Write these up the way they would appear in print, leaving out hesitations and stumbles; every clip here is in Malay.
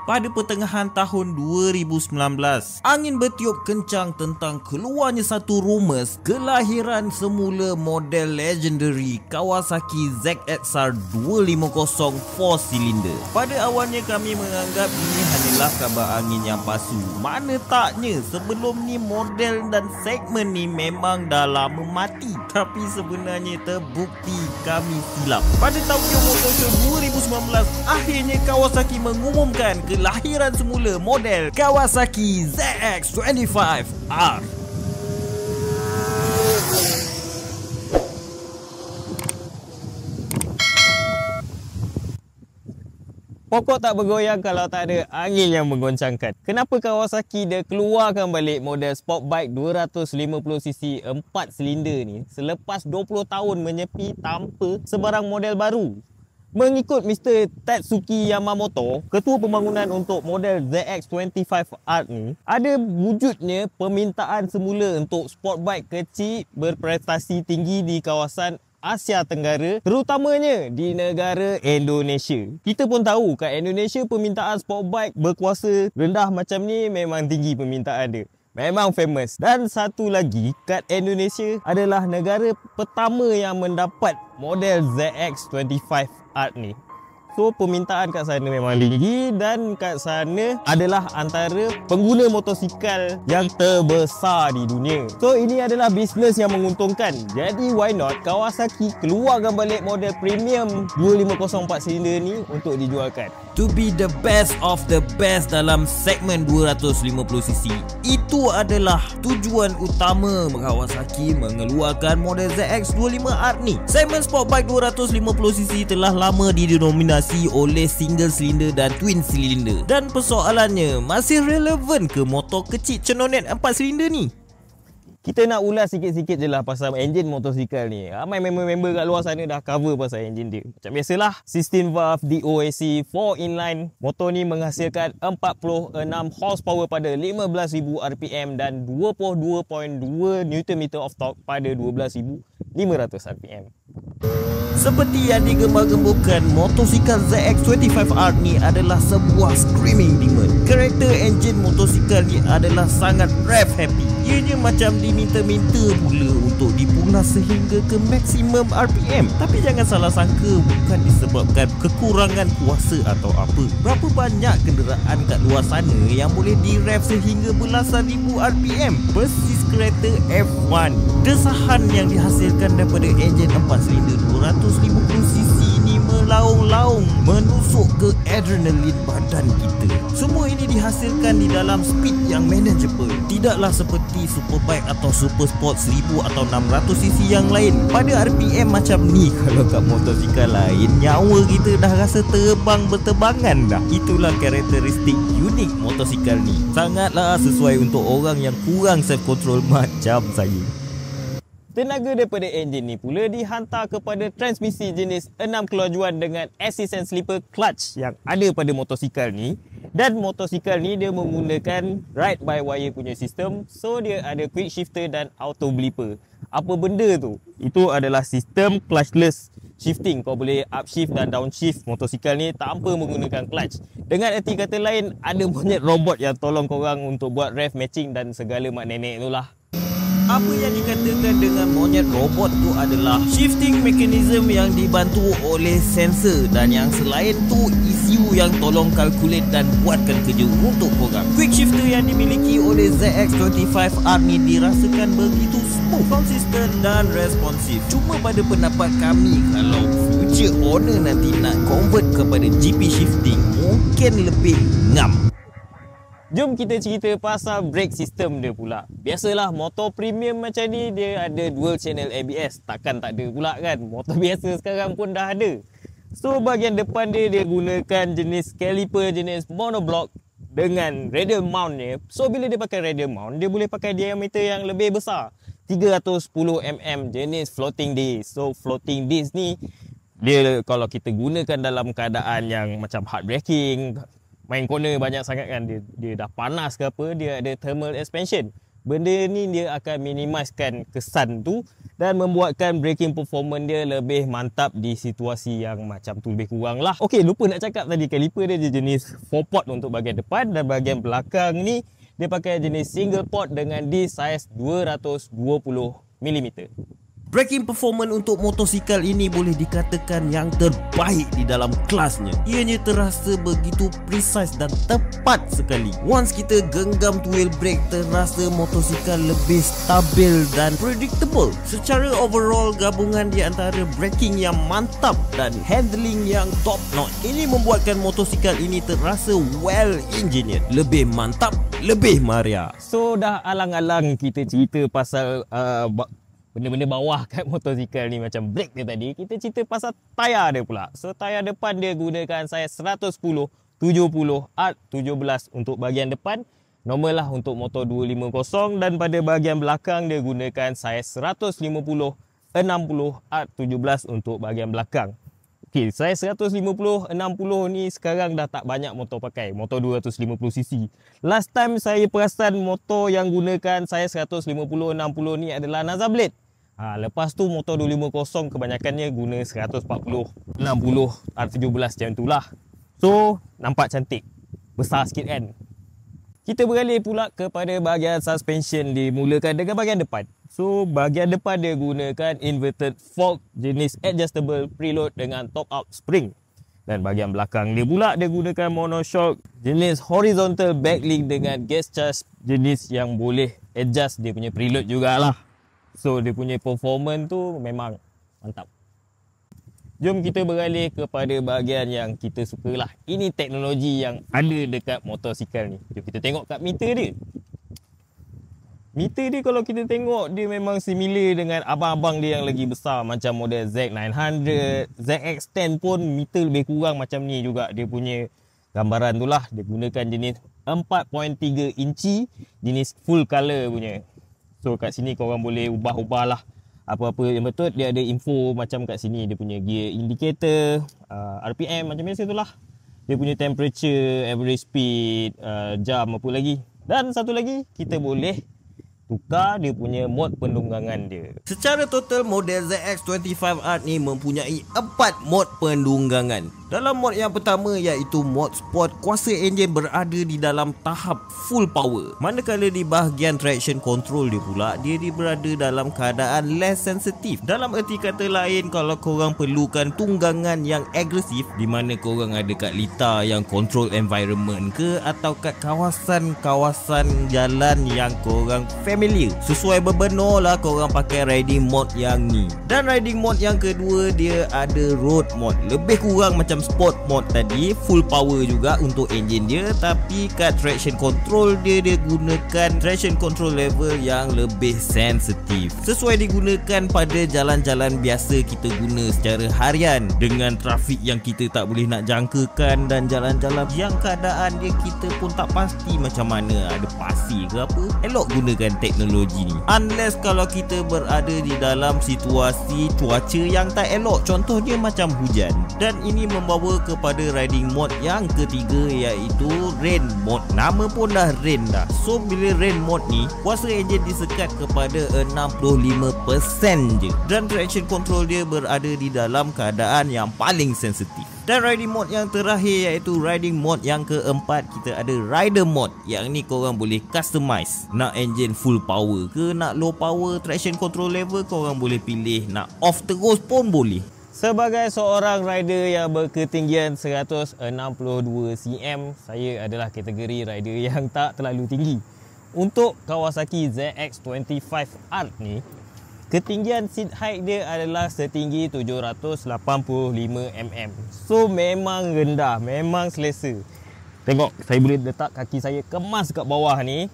pada pertengahan tahun 2019. Angin bertiup kencang tentang keluarnya satu rumours kelahiran semula model legendary Kawasaki ZX-R 250 4 silinder. Pada awalnya kami menganggap ini hanyalah kabar angin yang palsu. Mana taknya sebelum ni model dan segmen ni memang dah lama mati. Tapi sebenarnya terbukti kami silap. Pada tahun Motor Show 2019, akhirnya Kawasaki mengumumkan kelahiran semula model Kawasaki ZX25R. Pokok tak bergoyang kalau tak ada angin yang menggoncangkan. Kenapa Kawasaki dia keluarkan balik model sport bike 250cc 4 silinder ni selepas 20 tahun menyepi tanpa sebarang model baru? Mengikut Mr. Tatsuki Yamamoto, ketua pembangunan untuk model ZX25R ni, ada wujudnya permintaan semula untuk sport bike kecil berprestasi tinggi di kawasan Asia Tenggara, terutamanya di negara Indonesia. Kita pun tahu kat Indonesia permintaan sport bike berkuasa rendah macam ni memang tinggi permintaan dia. Memang famous. Dan satu lagi, kat Indonesia adalah negara pertama yang mendapat model ZX25R ni. So permintaan kat sana memang tinggi dan kat sana adalah antara pengguna motosikal yang terbesar di dunia. So ini adalah bisnes yang menguntungkan. Jadi why not Kawasaki keluarkan balik model premium 250 4 silinder ni untuk dijualkan. To be the best of the best dalam segmen 250cc. Itu adalah tujuan utama Kawasaki mengeluarkan model ZX25R ni. Segmen sport bike 250cc telah lama didenominasi oleh single cylinder dan twin cylinder. Dan persoalannya, masih relevan ke motor kecil cenonet 4 silinder ni? Kita nak ulas sikit-sikit je lah pasal enjin motosikal ni. Ramai member-member kat luar sana dah cover pasal enjin dia. Macam biasalah, 16 valve DOAC 4 inline. Motor ni menghasilkan 46 horsepower pada 15,000 RPM dan 22.2 Nm of torque pada 12,500 RPM. Seperti yang digembar-gemburkan, motosikal ZX25R ni adalah sebuah screaming demon. Karakter enjin motosikal ni adalah sangat rev happy. Ianya macam diminta-minta pula untuk dipulas sehingga ke maksimum RPM. Tapi jangan salah sangka, bukan disebabkan kekurangan kuasa atau apa. Berapa banyak kenderaan kat luar sana yang boleh di-rev sehingga belasan ribu RPM? Persis kereta F1. Desahan yang dihasilkan daripada enjin 4 silinder 250cc ni melaung-laung menusuk ke adrenalin badan kita. Semua ini dihasilkan di dalam speed yang manageable. Tidaklah seperti superbike atau super sport 1000 atau 600cc yang lain. Pada RPM macam ni, kalau kat motosikal lain, nyawa kita dah rasa terbang berterbangan dah. Itulah karakteristik unik motosikal ni. Sangatlah sesuai untuk orang yang kurang self control macam saya. Tenaga daripada enjin ni pula dihantar kepada transmisi jenis 6 kelajuan dengan assist and slipper clutch yang ada pada motosikal ni. Dan motosikal ni dia menggunakan ride by wire punya sistem. So dia ada quick shifter dan auto blipper. Apa benda tu? Itu adalah sistem clutchless shifting. Kau boleh upshift dan downshift motosikal ni tanpa menggunakan clutch. Dengan erti kata lain, ada monyet robot yang tolong korang untuk buat rev matching dan segala mak nenek tu lah. Apa yang dikatakan dengan monyet robot tu adalah shifting mechanism yang dibantu oleh sensor, dan yang selain tu ECU yang tolong calculate dan buatkan kerja untuk korang. Quick shifter yang dimiliki oleh ZX25R ni dirasakan begitu smooth, konsisten dan responsif. Cuma pada pendapat kami, kalau future owner nanti nak convert kepada GP shifting, mungkin lebih ngam. Jom kita cerita pasal brake system dia pula. Biasalah motor premium macam ni dia ada dual channel ABS. Takkan tak ada pula kan? Motor biasa sekarang pun dah ada. So bahagian depan dia gunakan jenis caliper jenis monoblock dengan radial mount ni. So bila dia pakai radial mount, dia boleh pakai diameter yang lebih besar, 310mm jenis floating disc. So floating disc ni dia kalau kita gunakan dalam keadaan yang macam hard braking, main corner banyak sangat kan, dia dah panas ke apa, dia ada thermal expansion. benda ni dia akan minimizekan kesan tu dan membuatkan braking performance dia lebih mantap di situasi yang macam tu lebih kurang lah. Okey, lupa nak cakap tadi, kaliper dia jenis 4 port untuk bahagian depan dan bahagian belakang ni dia pakai jenis single port dengan disc saiz 220mm. Braking performance untuk motosikal ini boleh dikatakan yang terbaik di dalam kelasnya. Ianya terasa begitu precise dan tepat sekali. Once kita genggam tu wheel brake, terasa motosikal lebih stabil dan predictable. Secara overall, gabungan di antara braking yang mantap dan handling yang top notch ini membuatkan motosikal ini terasa well engineered, lebih mantap, lebih maria. So dah alang-alang kita cerita pasal benda-benda bawah kat motosikal ni macam brake dia tadi, kita cerita pasal tayar dia pula. So tayar depan dia gunakan saiz 110 70 art 17 untuk bahagian depan, normal lah untuk motor 250, dan pada bahagian belakang dia gunakan saiz 150 60 art 17 untuk bahagian belakang. Okey, saiz 150 60 ni sekarang dah tak banyak motor pakai, motor 250cc. Last time saya perasan motor yang gunakan saiz 150 60 ni adalah Naza Blade. Lepas tu motor 250 kebanyakannya guna 140 60 R17 macam tu lah. So nampak cantik, besar sikit kan. Kita beralih pula kepada bahagian suspension, dimulakan dengan bahagian depan. So bahagian depan dia gunakan inverted fork jenis adjustable preload dengan top up spring. Dan bahagian belakang dia pula dia gunakan monoshock jenis horizontal backlink dengan gas charge jenis yang boleh adjust dia punya preload jugalah. So dia punya performance tu memang mantap. Jom kita beralih kepada bahagian yang kita suka lah. Ini teknologi yang ada dekat motosikal ni. Jom kita tengok kat meter dia. Meter dia kalau kita tengok, dia memang similar dengan abang-abang dia yang lagi besar. Macam model Z900, ZX10 pun meter lebih kurang macam ni juga. Dia punya gambaran tu lah. Dia gunakan jenis 4.3 inci, jenis full color punya. So kat sini korang boleh ubah-ubah lah apa-apa yang betul. Dia ada info macam kat sini, dia punya gear indicator, RPM macam biasa tu lah. Dia punya temperature, average speed, jam apa lagi. Dan satu lagi, kita boleh tukar dia punya mod pendunggangan dia. Secara total, model ZX25 Art ni mempunyai 4 mod pendunggangan. Dalam mod yang pertama iaitu mod sport, kuasa enjin berada di dalam tahap full power. Manakala di bahagian traction control dia pula, dia berada dalam keadaan less sensitive. Dalam erti kata lain, kalau korang perlukan tunggangan yang agresif, di mana korang ada kat lita yang control environment ke, atau kat kawasan-kawasan jalan yang korang familiar, sesuai berbenur lah korang pakai riding mode yang ni. Dan riding mode yang kedua, dia ada road mode, lebih kurang macam sport mode tadi, full power juga untuk enjin dia, tapi kat traction control dia gunakan traction control level yang lebih sensitif, sesuai digunakan pada jalan-jalan biasa kita guna secara harian, dengan trafik yang kita tak boleh nak jangkakan, dan jalan-jalan yang keadaan dia kita pun tak pasti macam mana, ada pasir ke apa. Elok gunakan teknologi ni, unless kalau kita berada di dalam situasi cuaca yang tak elok, contohnya macam hujan. Dan ini membawa kepada riding mode yang ketiga iaitu rain mode. Nama pun dah rain dah. So bila rain mode ni, kuasa enjin disekat kepada 65% je, dan traction control dia berada di dalam keadaan yang paling sensitif. Dan riding mode yang terakhir iaitu riding mode yang keempat, kita ada rider mode. Yang ni korang boleh customize, nak engine full power ke, nak low power traction control level, korang boleh pilih, nak off terus pun boleh. Sebagai seorang rider yang berketinggian 162 cm, saya adalah kategori rider yang tak terlalu tinggi. Untuk Kawasaki ZX25 Art ni, ketinggian seat height dia adalah setinggi 785 mm. So memang rendah, memang selesa. Tengok, saya boleh letak kaki saya kemas kat bawah ni.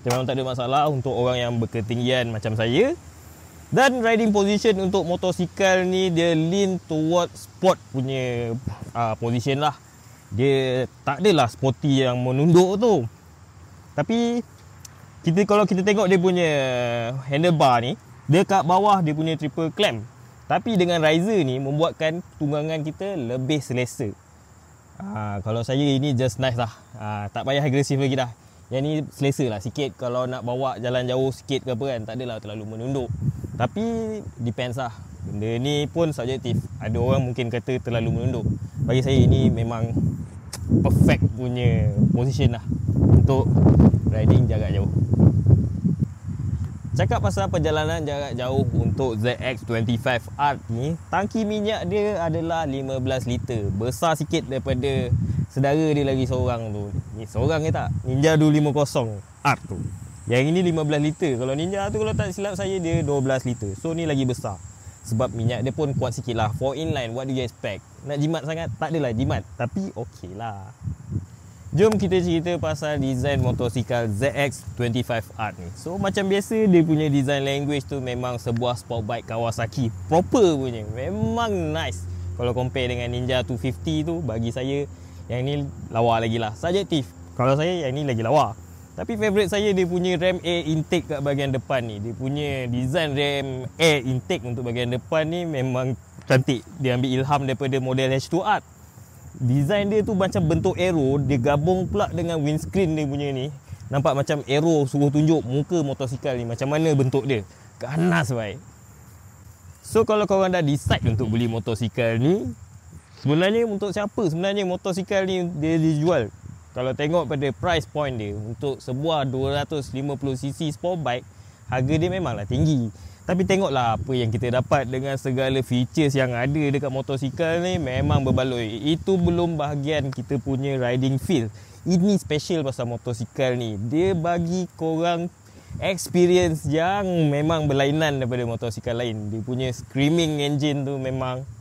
Memang tak ada masalah untuk orang yang berketinggian macam saya. Dan riding position untuk motosikal ni, dia lean toward sport punya position lah. Dia tak adalah sporty yang menunduk tu. Tapi kalau kita tengok dia punya handlebar ni, dia kat bawah dia punya triple clamp. Tapi dengan riser ni membuatkan tunggangan kita lebih selesa. Kalau saya ini just nice lah. Tak payah agresif lagi dah. Yang ni selesa lah sikit kalau nak bawa jalan jauh sikit ke apa kan. Tak adalah terlalu menunduk. Tapi depends lah. Benda ni pun subjektif. Ada orang mungkin kata terlalu menunduk. Bagi saya ini memang perfect punya position lah untuk riding jarak jauh. Cakap pasal perjalanan jarak jauh untuk ZX25R ni, tangki minyak dia adalah 15 liter. Besar sikit daripada saudara dia lagi seorang tu. Ni seorang ke tak? Ninja 250R tu. Yang ini 15 liter. Kalau Ninja tu kalau tak silap saya dia 12 liter. So ni lagi besar. Sebab minyak dia pun kuat sikit lah. 4 inline, what do you expect? Nak jimat sangat? Tak adalah jimat. Tapi okey lah. Jom kita cerita pasal design motosikal ZX25R ni. So macam biasa dia punya design language tu memang sebuah sport bike Kawasaki proper punya. Memang nice. Kalau compare dengan Ninja 250 tu, bagi saya yang ni lawa lagi lah. Subjektif. Kalau saya yang ni lagi lawa. Tapi favourite saya dia punya ram air intake kat bahagian depan ni. Dia punya design ram air intake untuk bahagian depan ni memang cantik. Dia ambil ilham daripada model H2R. Design dia tu macam bentuk arrow. Dia gabung pula dengan windscreen dia punya ni. Nampak macam arrow suruh tunjuk muka motosikal ni. Macam mana bentuk dia. Ganas baik. So kalau korang dah decide untuk beli motosikal ni, sebenarnya untuk siapa sebenarnya motosikal ni dia dijual? Kalau tengok pada price point dia, untuk sebuah 250cc sport bike, harga dia memanglah tinggi. Tapi tengoklah apa yang kita dapat dengan segala features yang ada dekat motosikal ni, memang berbaloi. Itu belum bahagian kita punya riding feel. Ini special pasal motosikal ni. Dia bagi korang experience yang memang berlainan daripada motosikal lain. Dia punya screaming engine tu memang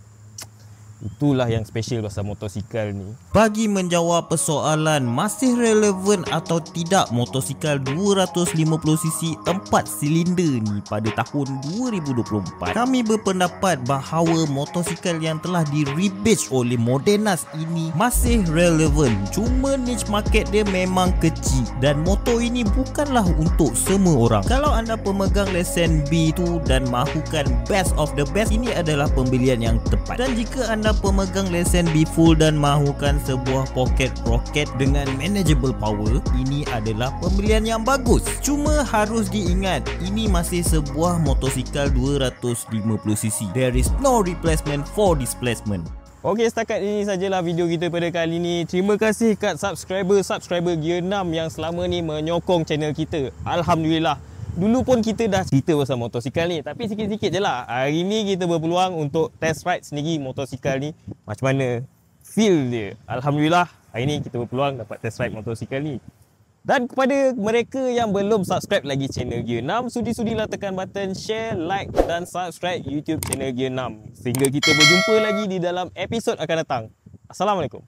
itulah yang special pasal motosikal ni. Bagi menjawab persoalan masih relevan atau tidak motosikal 250cc 4 silinder ni pada tahun 2024, kami berpendapat bahawa motosikal yang telah di-rebadge oleh Modenas ini masih relevan. Cuma niche market dia memang kecil dan motor ini bukanlah untuk semua orang. Kalau anda pemegang lesen B tu dan mahukan best of the best, ini adalah pembelian yang tepat. Dan jika anda pemegang lesen B full dan mahukan sebuah pocket rocket dengan manageable power, ini adalah pembelian yang bagus. Cuma harus diingat, ini masih sebuah motosikal 250cc. There is no replacement for displacement. Okey, setakat ini sajalah video kita pada kali ini. Terima kasih kat subscriber Gear 6 yang selama ni menyokong channel kita. Alhamdulillah. Dulu pun kita dah cerita pasal motosikal ni, tapi sikit-sikit je lah. Hari ni kita berpeluang untuk test ride sendiri motosikal ni. Macam mana feel dia. Alhamdulillah, hari ni kita berpeluang dapat test ride motosikal ni. Dan kepada mereka yang belum subscribe lagi channel Gear 6, sudi-sudilah tekan button share, like dan subscribe YouTube channel Gear 6. Sehingga kita berjumpa lagi di dalam episod akan datang. Assalamualaikum.